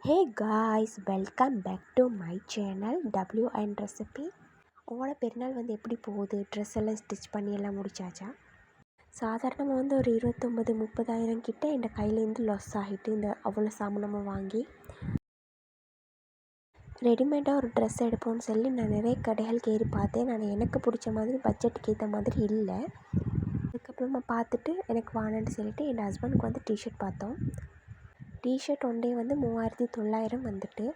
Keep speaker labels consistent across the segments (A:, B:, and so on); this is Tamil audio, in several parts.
A: Hey guys, welcome back to my channel W and Recipe. உங்களோட பெருநாள் எப்படி போகுது? ட்ரெஸ் எல்லாம் ஸ்டிச் பண்ணி எல்லாம் முடிச்சாச்சா? சாதாரணமாக ஒரு 29-30,000 கிட்ட என் கையிலேருந்து லாஸ் ஆகிட்டு இந்த அவ்வளோ சாமானமும் வாங்கி ரெடிமேடாக ஒரு ட்ரெஸ் எடுப்போம்னு சொல்லி நான் நிறைய கடைகளுக்கு ஏறி பார்த்தேன். நான் எனக்கு பிடிச்ச மாதிரி பட்ஜெட்டுக்கு ஏற்ற மாதிரி இல்லை. அதுக்கப்புறமா பார்த்துட்டு எனக்கு வாங்கன்னு சொல்லிட்டு என் ஹஸ்பண்டுக்கு டிஷர்ட் பார்த்தோம். டிஷர்ட் ஒன்றே 3,900 வந்துட்டு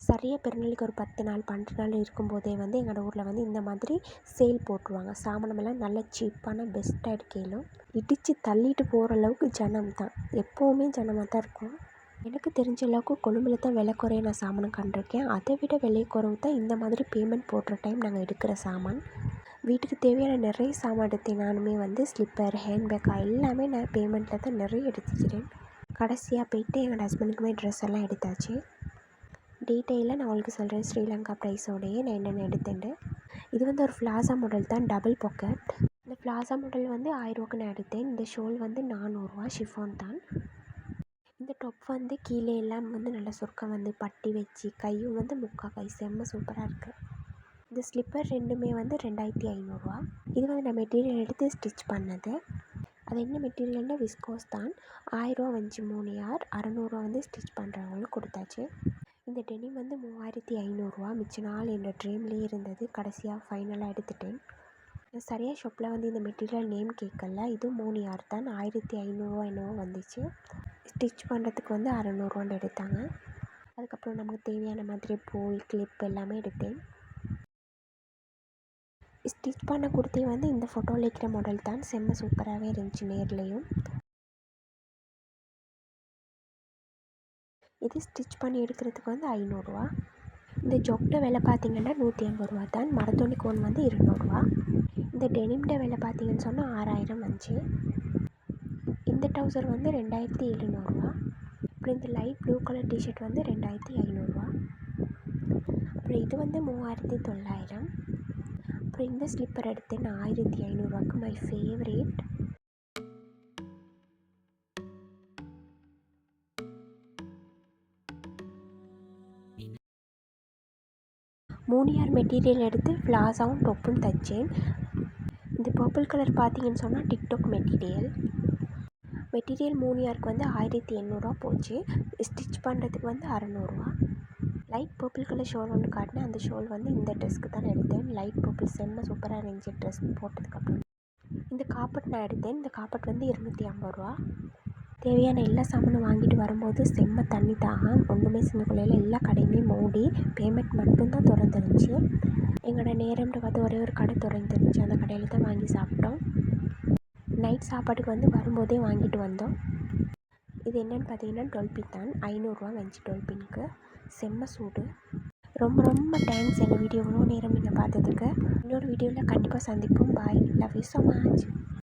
A: சரியாக பெருநாளுக்கு ஒரு 10 நாள் 12 நாள் இருக்கும்போதே எங்களோட ஊரில் இந்த மாதிரி சேல் போட்டுருவாங்க. சாமானமெல்லாம் நல்ல சீப்பான பெஸ்ட்டாக எடுக்கலும் இடித்து தள்ளிட்டு போகிற அளவுக்கு ஜனம் தான், எப்போவுமே ஜனமாக தான் இருக்கும். எனக்கு தெரிஞ்ச அளவுக்கு கொழும்பில் தான் விலை குறைய நான் சாமான் கண்டிருக்கேன். அதை விட விலை குறைவு தான் இந்த மாதிரி பேமெண்ட் போடுற டைம் நாங்கள் எடுக்கிற சாமான். வீட்டுக்கு தேவையான நிறைய சாமான் எடுத்தேன். நானுமே ஸ்லிப்பர் ஹேண்ட்பேக் எல்லாமே நான் பேமெண்ட்டில் தான் நிறைய எடுத்துக்கிறேன். கடைசியாக போய்ட்டு எங்கள் ஹஸ்பண்டுக்குமே ட்ரெஸ் எல்லாம் எடுத்தாச்சு. டீட்டெயிலாக நான் உங்களுக்கு சொல்கிறேன், ஸ்ரீலங்கா ப்ரைஸோடையே நான் என்னென்ன எடுத்தேன்ட்டு. இது ஒரு ஃப்ளாசா மாடல் தான், டபுள் பாக்கெட். இந்த ஃப்ளாசா மாடல் 1000 நான் எடுத்தேன். இந்த ஷோல் 400 ஷிஃபான் தான். இந்த டாப் கீழே எல்லாம் நல்ல சுருக்கம் பட்டி வச்சு கையும் முக்கா கை செம்ம சூப்பராக இருக்குது. இந்த ஸ்லிப்பர் ரெண்டுமே 2,500. இது நான் மெட்டீரியல் எடுத்து ஸ்டிச் பண்ணது. அது என்ன மெட்டீரியல்னால் விஸ்கோஸ் தான். 1000 வந்துச்சு 3 யார், 600 ஸ்டிச் பண்ணுறவங்களும் கொடுத்தாச்சு. இந்த டெனிம் 3,500. மிச்ச நாள் என்னோடய ட்ரீம்லேயே இருந்தது. கடைசியாக ஃபைனலாக எடுத்துட்டேன். சரியாக ஷாப்பில் இந்த மெட்டீரியல் நேம் கேட்கல. இது 3 யார் தான், 1,500 என்னவோ வந்துச்சு. ஸ்டிச் பண்ணுறதுக்கு 600 எடுத்தாங்க. அதுக்கப்புறம் நமக்கு தேவையான மாதிரி போல் கிளிப் எல்லாமே எடுத்தேன். ஸ்டிச் பண்ண குர்த்தி இந்த ஃபோட்டோவில் இருக்கிற மாடல் தான், செம்ம சூப்பராகவே இருந்துச்சு நேர்லேயும். இது ஸ்டிச் பண்ணி எடுக்கிறதுக்கு 500. இந்த ஜொக்ட விலை பார்த்திங்கன்னா 150 தான். மரத்தோனி கோன் 200. இந்த டெனிம்ட விலை பார்த்திங்கன்னு சொன்னால் 6,000 வந்துச்சு. இந்த டவுசர் 2,700. அப்புறம் இந்த லைட் ப்ளூ கலர் டிஷர்ட் 2,500. அப்புறம் இது 3,900. அப்புறம் இந்த ஸ்லிப்பர் எடுத்தேன் 1,500க்கு, மை ஃபேவரேட். மூணியார் மெட்டீரியல் எடுத்து ஃப்ளாஸாவும் டொப்பும் தைச்சேன். இந்த பர்பிள் கலர் பார்த்திங்கன்னு சொன்னால் டிக்டாக் மெட்டீரியல். மெட்டீரியல் 3 யாருக்கு 1,800 போச்சு. ஸ்டிச் பண்ணுறதுக்கு 600. லைட் பர்பிள் கலர் ஷோல் ஒன்று காட்டினேன். அந்த ஷோல் இந்த ட்ரெஸ்க்கு தான் எடுத்தேன். லைட் பர்பிள் செம்ம சூப்பராக இருந்துச்சு ட்ரெஸ் போட்டதுக்கப்புறம். இந்த காப்பட் நான் எடுத்தேன். இந்த காப்பட் 250. தேவையான எல்லா சாமானும் வாங்கிட்டு வரும்போது செம்ம தண்ணி தாகம், ஒன்றுமே சின்னக்குள்ளையில் எல்லா கடையுமே மூடி பேமெண்ட் மட்டும்தான் திறந்துருந்துச்சு. எங்களோட நேரம்னு பார்த்து ஒரே ஒரு கடை திறந்துருந்துச்சு. அந்த கடையில் தான் வாங்கி சாப்பிட்டோம். நைட் சாப்பாட்டுக்கு வரும்போதே வாங்கிட்டு வந்தோம். இது என்னென்னு பார்த்தீங்கன்னா டொல்பின் தான், 500 வந்துச்சு டொல்பினுக்கு. செம்ம சூடு. ரொம்ப ரொம்ப தேங்க்ஸ் எங்கள் வீடியோ இவ்வளோ நேரம் நீங்கள் பார்த்ததுக்கு. இன்னொரு வீடியோவில் கண்டிப்பாக சந்திப்போம். பாய், லவ் யூ ஸோ மச்.